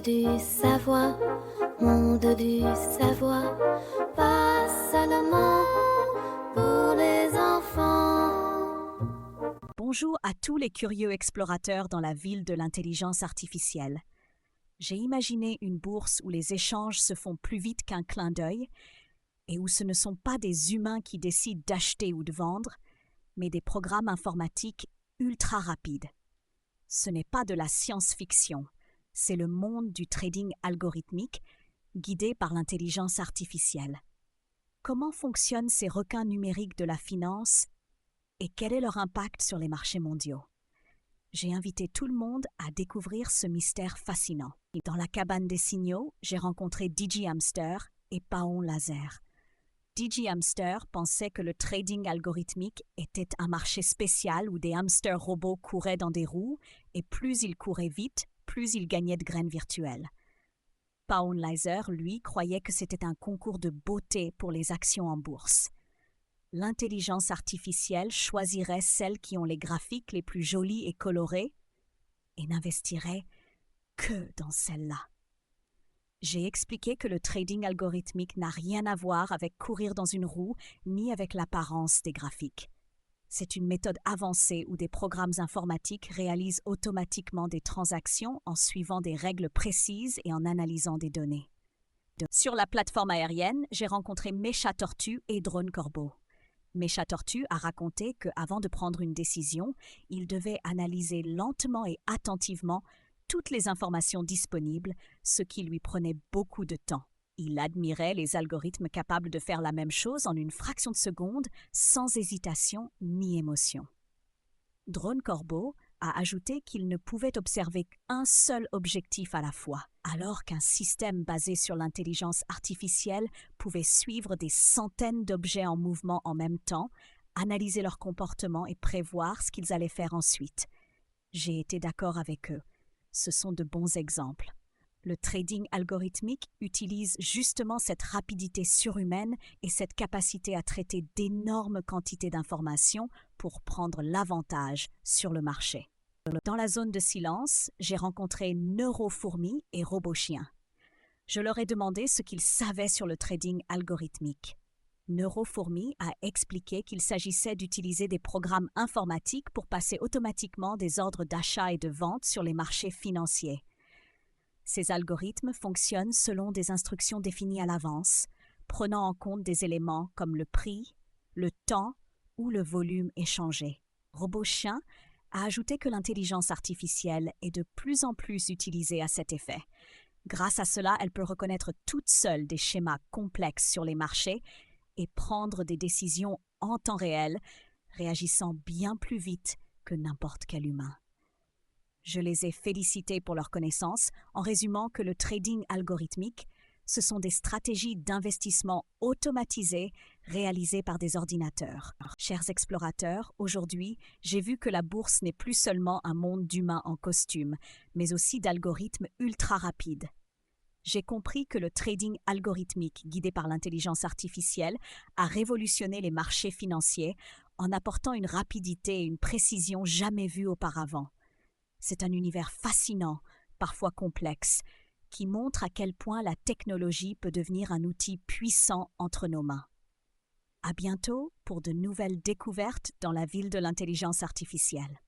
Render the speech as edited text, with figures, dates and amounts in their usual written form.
du savoir, monde du savoir, pas seulement pour les enfants. Bonjour à tous les curieux explorateurs dans la ville de l'intelligence artificielle. J'ai imaginé une bourse où les échanges se font plus vite qu'un clin d'œil et où ce ne sont pas des humains qui décident d'acheter ou de vendre, mais des programmes informatiques ultra rapides. Ce n'est pas de la science-fiction, c'est le monde du trading algorithmique guidé par l'intelligence artificielle. Comment fonctionnent ces requins numériques de la finance et quel est leur impact sur les marchés mondiaux? J'ai invité tout le monde à découvrir ce mystère fascinant. Dans la cabane des signaux, j'ai rencontré DigiHamster et Paon Laser. DigiHamster pensait que le trading algorithmique était un marché spécial où des hamsters robots couraient dans des roues et plus ils couraient vite, plus ils gagnaient de graines virtuelles. Paon Laser, lui, croyait que c'était un concours de beauté pour les actions en bourse. L'intelligence artificielle choisirait celles qui ont les graphiques les plus jolis et colorés et n'investirait que dans celles-là. J'ai expliqué que le trading algorithmique n'a rien à voir avec courir dans une roue ni avec l'apparence des graphiques. C'est une méthode avancée où des programmes informatiques réalisent automatiquement des transactions en suivant des règles précises et en analysant des données. Sur la plateforme aérienne, j'ai rencontré Mécha Tortue et Drone Corbeau. Mécha Tortue a raconté qu'avant de prendre une décision, il devait analyser lentement et attentivement toutes les informations disponibles, ce qui lui prenait beaucoup de temps. Il admirait les algorithmes capables de faire la même chose en une fraction de seconde, sans hésitation ni émotion. Drone Corbeau a ajouté qu'il ne pouvait observer qu'un seul objectif à la fois, alors qu'un système basé sur l'intelligence artificielle pouvait suivre des centaines d'objets en mouvement en même temps, analyser leur comportement et prévoir ce qu'ils allaient faire ensuite. J'ai été d'accord avec eux. Ce sont de bons exemples. Le trading algorithmique utilise justement cette rapidité surhumaine et cette capacité à traiter d'énormes quantités d'informations pour prendre l'avantage sur le marché. Dans la zone de silence, j'ai rencontré Neurofourmi et Robochien. Je leur ai demandé ce qu'ils savaient sur le trading algorithmique. Neurofourmi a expliqué qu'il s'agissait d'utiliser des programmes informatiques pour passer automatiquement des ordres d'achat et de vente sur les marchés financiers. Ces algorithmes fonctionnent selon des instructions définies à l'avance, prenant en compte des éléments comme le prix, le temps ou le volume échangé. Robochien a ajouté que l'intelligence artificielle est de plus en plus utilisée à cet effet. Grâce à cela, elle peut reconnaître toute seule des schémas complexes sur les marchés et prendre des décisions en temps réel, réagissant bien plus vite que n'importe quel humain. Je les ai félicités pour leur connaissance en résumant que le trading algorithmique, ce sont des stratégies d'investissement automatisées réalisées par des ordinateurs. Chers explorateurs, aujourd'hui, j'ai vu que la bourse n'est plus seulement un monde d'humains en costume, mais aussi d'algorithmes ultra rapides. J'ai compris que le trading algorithmique guidé par l'intelligence artificielle a révolutionné les marchés financiers en apportant une rapidité et une précision jamais vues auparavant. C'est un univers fascinant, parfois complexe, qui montre à quel point la technologie peut devenir un outil puissant entre nos mains. À bientôt pour de nouvelles découvertes dans la ville de l'intelligence artificielle.